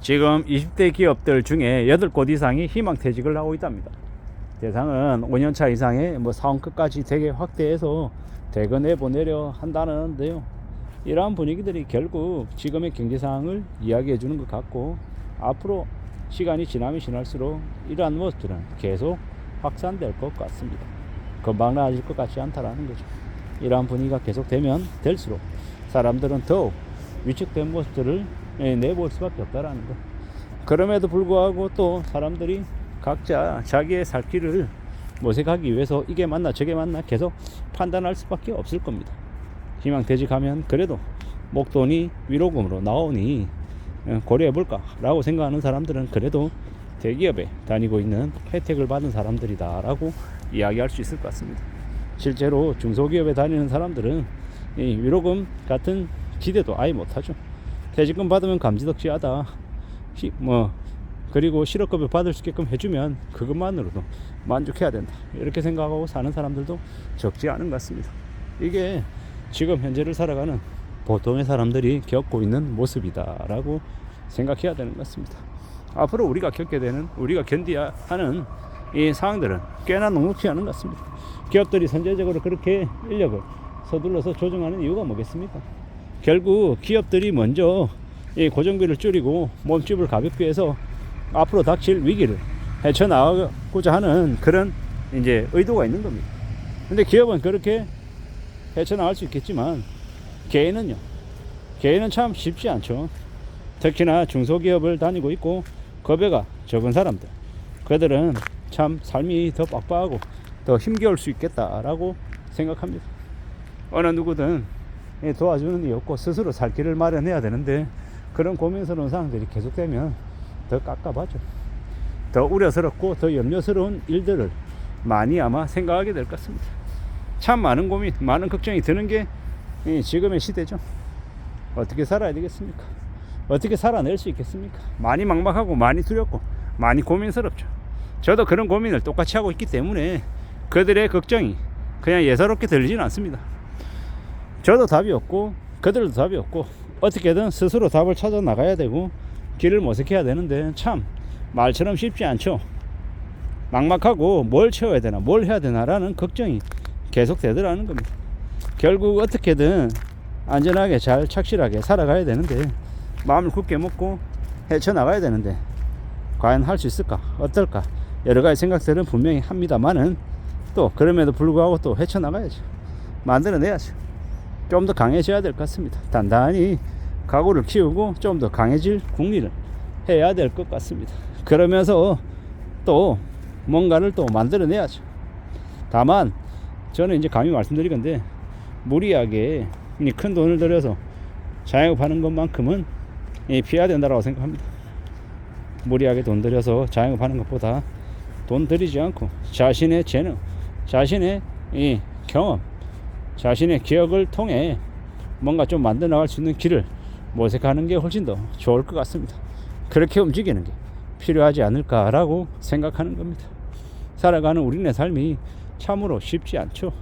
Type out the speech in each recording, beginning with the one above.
지금 20대 기업들 중에 8곳 이상이 희망퇴직을 하고 있답니다. 대상은 5년차 이상의 사원급까지 되게 확대해서 대거 내보내려 한다는데요. 이러한 분위기들이 결국 지금의 경제 상황을 이야기해 주는 것 같고, 앞으로 시간이 지나면 지날수록 이러한 모습들은 계속 확산될 것 같습니다. 금방 나아질 것 같지 않다라는 거죠. 이러한 분위기가 계속되면 될수록 사람들은 더욱 위축된 모습들을 내볼 수밖에 없다라는 거. 그럼에도 불구하고 또 사람들이 각자 자기의 살 길을 모색하기 위해서 이게 맞나 저게 맞나 계속 판단할 수밖에 없을 겁니다. 희망퇴직하면 그래도 목돈이 위로금으로 나오니 고려해볼까 라고 생각하는 사람들은 그래도 대기업에 다니고 있는 혜택을 받은 사람들이다 라고 이야기할 수 있을 것 같습니다. 실제로 중소기업에 다니는 사람들은 이 위로금 같은 기대도 아예 못하죠. 퇴직금 받으면 감지덕지하다, 그리고 실업급여 받을 수 있게끔 해주면 그것만으로도 만족해야 된다, 이렇게 생각하고 사는 사람들도 적지 않은 것 같습니다. 이게 지금 현재를 살아가는 보통의 사람들이 겪고 있는 모습이다 라고 생각해야 되는 것 같습니다. 앞으로 우리가 겪게 되는, 우리가 견뎌야 하는 이 상황들은 꽤나 녹록지 않은 것 같습니다. 기업들이 선제적으로 그렇게 인력을 서둘러서 조정하는 이유가 뭐겠습니까? 결국 기업들이 먼저 이 고정비를 줄이고 몸집을 가볍게 해서 앞으로 닥칠 위기를 헤쳐나가고자 하는 그런 이제 의도가 있는 겁니다. 근데 기업은 그렇게 헤쳐나갈 수 있겠지만 개인은 참 쉽지 않죠. 특히나 중소기업을 다니고 있고 급여가 적은 사람들, 그들은 참 삶이 더 빡빡하고 더 힘겨울 수 있겠다라고 생각합니다. 어느 누구든 도와주는 이 없고 스스로 살 길을 마련해야 되는데, 그런 고민스러운 상황들이 계속되면 더 깝깝하죠. 더 우려스럽고 더 염려스러운 일들을 많이 아마 생각하게 될 것 같습니다. 참 많은 고민, 많은 걱정이 드는 게 지금의 시대죠. 어떻게 살아야 되겠습니까? 어떻게 살아낼 수 있겠습니까? 많이 막막하고 많이 두렵고 많이 고민스럽죠. 저도 그런 고민을 똑같이 하고 있기 때문에 그들의 걱정이 그냥 예사롭게 들리지는 않습니다. 저도 답이 없고 그들도 답이 없고 어떻게든 스스로 답을 찾아 나가야 되고 길을 모색해야 되는데 참 말처럼 쉽지 않죠. 막막하고 뭘 채워야 되나 뭘 해야 되나 라는 걱정이 계속 되더라는 겁니다. 결국 어떻게든 안전하게 잘 착실하게 살아가야 되는데, 마음을 굳게 먹고 헤쳐나가야 되는데 과연 할 수 있을까 어떨까 여러 가지 생각들은 분명히 합니다만은, 또 그럼에도 불구하고 또 헤쳐나가야죠. 만들어내야죠. 좀 더 강해져야 될 것 같습니다. 단단히 각오를 키우고 좀 더 강해질 국리를 해야 될 것 같습니다. 그러면서 또 뭔가를 또 만들어내야죠. 다만 저는 이제 감히 말씀드리건데, 무리하게 큰 돈을 들여서 자영업하는 것만큼은 피해야 된다고 생각합니다. 무리하게 돈 들여서 자영업하는 것보다 돈 들이지 않고 자신의 재능, 자신의 이 경험, 자신의 기억을 통해 뭔가 좀 만들어 나갈 수 있는 길을 모색하는 게 훨씬 더 좋을 것 같습니다. 그렇게 움직이는 게 필요하지 않을까라고 생각하는 겁니다. 살아가는 우리네 삶이 참으로 쉽지 않죠.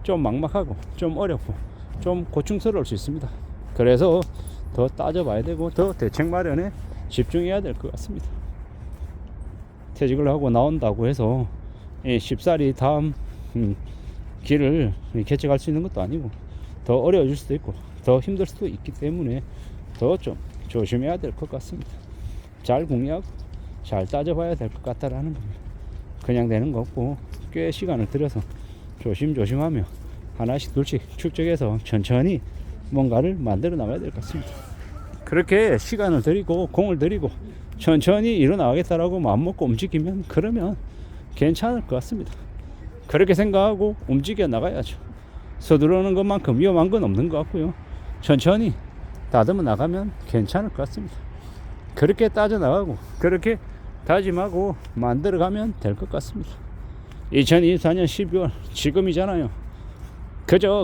좀 막막하고 좀 어렵고 좀 고충스러울 수 있습니다. 그래서 더 따져봐야 되고 더 대책 마련에 집중해야 될 것 같습니다. 퇴직을 하고 나온다고 해서 쉽사리 다음 길을 개척할 수 있는 것도 아니고 더 어려워질 수도 있고 더 힘들 수도 있기 때문에 더 좀 조심해야 될 것 같습니다. 잘 궁리하고 잘 따져봐야 될 것 같다라는 겁니다. 그냥 되는 거 없고 꽤 시간을 들여서 조심조심하며 하나씩 둘씩 축적해서 천천히 뭔가를 만들어 나가야 될 것 같습니다. 그렇게 시간을 들이고 공을 들이고 천천히 일어나가겠다라고 마음먹고 움직이면 그러면 괜찮을 것 같습니다. 그렇게 생각하고 움직여 나가야죠. 서두르는 것만큼 위험한 건 없는 것 같고요. 천천히 다듬어 나가면 괜찮을 것 같습니다. 그렇게 따져 나가고 그렇게 다짐하고 만들어가면 될 것 같습니다. 2024년 12월 지금이잖아요.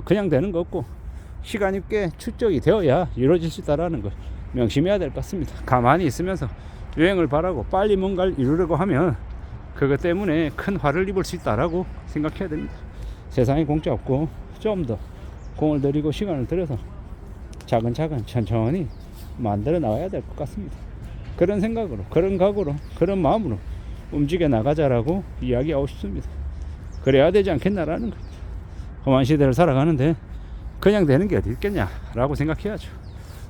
그냥 되는 거 없고 시간이 꽤 축적이 되어야 이루어질 수 있다는 걸 명심해야 될 것 같습니다. 가만히 있으면서 유행을 바라고 빨리 뭔가를 이루려고 하면 그것 때문에 큰 화를 입을 수 있다라고 생각해야 됩니다. 세상에 공짜 없고 좀 더 공을 들이고 시간을 들여서 차근차근 천천히 만들어 나가야 될 것 같습니다. 그런 생각으로, 그런 각오로, 그런 마음으로 움직여 나가자라고 이야기하고 싶습니다. 그래야 되지 않겠나라는 겁니다. 험한 시대를 살아가는데 그냥 되는 게 어디 있겠냐라고 생각해야죠.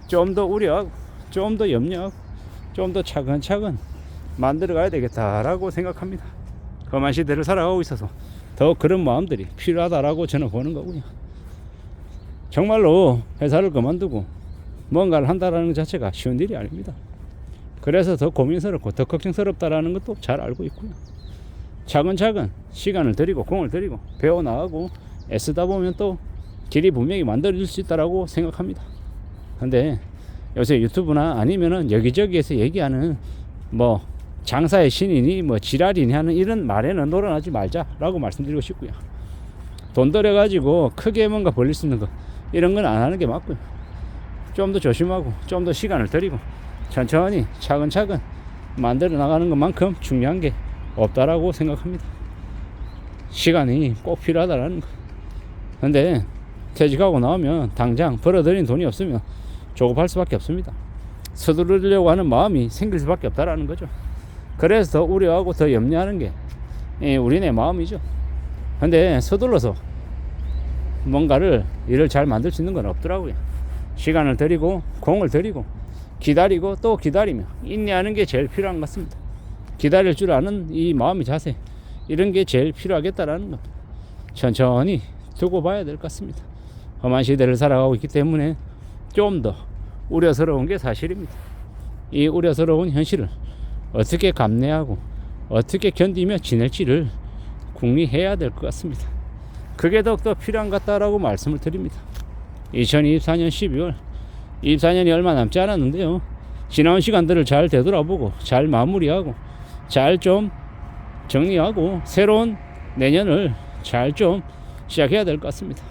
좀 더 우려하고, 좀 더 염려하고, 좀 더 차근차근 만들어 가야 되겠다라고 생각합니다. 험한 시대를 살아가고 있어서 더 그런 마음들이 필요하다라고 저는 보는 거고요. 정말로 회사를 그만두고 뭔가를 한다라는 것 자체가 쉬운 일이 아닙니다. 그래서 더 고민스럽고 더 걱정스럽다라는 것도 잘 알고 있고요. 차근차근 시간을 들이고 공을 들이고 배워나가고 애쓰다 보면 또 길이 분명히 만들어질 수 있다라고 생각합니다. 근데 요새 유튜브나 아니면은 여기저기에서 얘기하는 뭐 장사의 신이니 뭐 지랄이니 하는 이런 말에는 놀아나지 말자라고 말씀드리고 싶고요. 돈 들여가지고 크게 뭔가 벌릴 수 있는 거 이런 건 안 하는 게 맞고요. 좀 더 조심하고 좀 더 시간을 들이고 천천히 차근차근 만들어 나가는 것만큼 중요한 게 없다라고 생각합니다. 시간이 꼭 필요하다라는 거. 근데 퇴직하고 나오면 당장 벌어들인 돈이 없으면 조급할 수밖에 없습니다. 서두르려고 하는 마음이 생길 수밖에 없다라는 거죠. 그래서 더 우려하고 더 염려하는 게 우리네 마음이죠. 근데 서둘러서 뭔가를 일을 잘 만들 수 있는 건 없더라고요. 시간을 들이고 공을 들이고 기다리고 또 기다리며 인내하는 게 제일 필요한 것 같습니다. 기다릴 줄 아는 이 마음의 자세 이런 게 제일 필요하겠다라는 겁니다. 천천히 두고 봐야 될 것 같습니다. 험한 시대를 살아가고 있기 때문에 좀 더 우려스러운 게 사실입니다. 이 우려스러운 현실을 어떻게 감내하고 어떻게 견디며 지낼지를 궁리해야 될 것 같습니다. 그게 더욱더 필요한 것 같다라고 말씀을 드립니다. 2024년 12월 24년이 얼마 남지 않았는데요. 지나온 시간들을 잘 되돌아보고 잘 마무리하고 잘 좀 정리하고 새로운 내년을 잘 좀 시작해야 될 것 같습니다.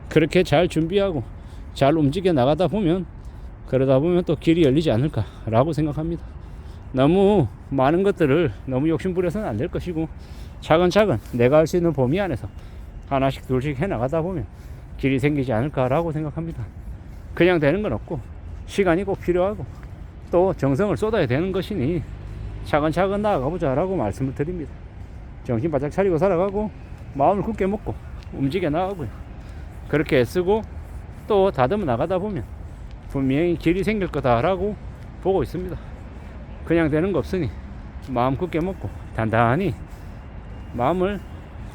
그렇게 잘 준비하고 잘 움직여 나가다 보면 그러다 보면 또 길이 열리지 않을까라고 생각합니다. 너무 많은 것들을 너무 욕심부려서는 안 될 것이고 차근차근 내가 할 수 있는 범위 안에서 하나씩 둘씩 해나가다 보면 길이 생기지 않을까라고 생각합니다. 그냥 되는 건 없고 시간이 꼭 필요하고 또 정성을 쏟아야 되는 것이니 차근차근 나아가보자라고 말씀을 드립니다. 정신 바짝 차리고 살아가고 마음을 굳게 먹고 움직여 나가고요. 그렇게 애쓰고 또 다듬어 나가다 보면 분명히 길이 생길 거다라고 보고 있습니다. 그냥 되는 거 없으니 마음 굳게 먹고 단단히 마음을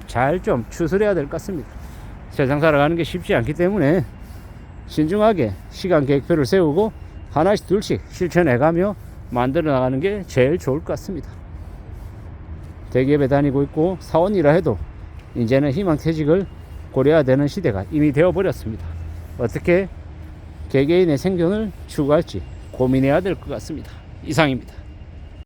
잘 좀 추스려야 될 것 같습니다. 세상 살아가는 게 쉽지 않기 때문에 신중하게 시간 계획표를 세우고 하나씩 둘씩 실천해가며 만들어 나가는 게 제일 좋을 것 같습니다. 대기업에 다니고 있고 사원이라 해도 이제는 희망퇴직을 고려해야 되는 시대가 이미 되어버렸습니다. 어떻게 개개인의 생존을 추구할지 고민해야 될 것 같습니다. 이상입니다.